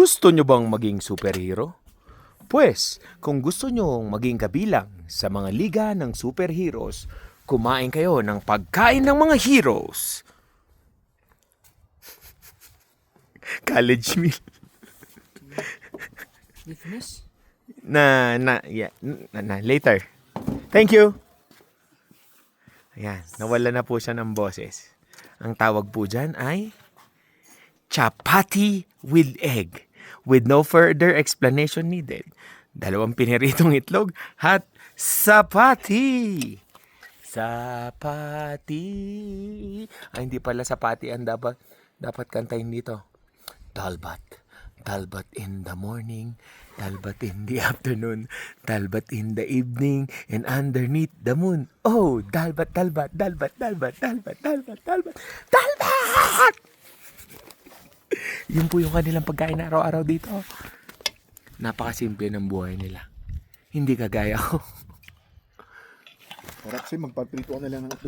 Gusto nyo bang maging superhero? Pues, kung gusto nyong maging kabilang sa mga liga ng superheroes, kumain kayo ng pagkain ng mga heroes. College meal. You finish? Later. Thank you. Ayan, nawala na po siya ng boses. Ang tawag po dyan ay chapati with egg with no further explanation needed. 2 piniritong itlog at sapati. Sapati. Ay, hindi pala sapati ang dapat kantahin dito. Dalbat. Dalbat in the morning, dalbat in the afternoon, dalbat in the evening, and underneath the moon. Oh, dalbat, dalbat, dalbat, dalbat, dalbat, dalbat, dalbat, dalbat! Yun po yung kanilang pagkain na araw-araw dito. Napakasimple ng buhay nila. Hindi kagaya ko. Para kasi magpaprito na lang ng itlog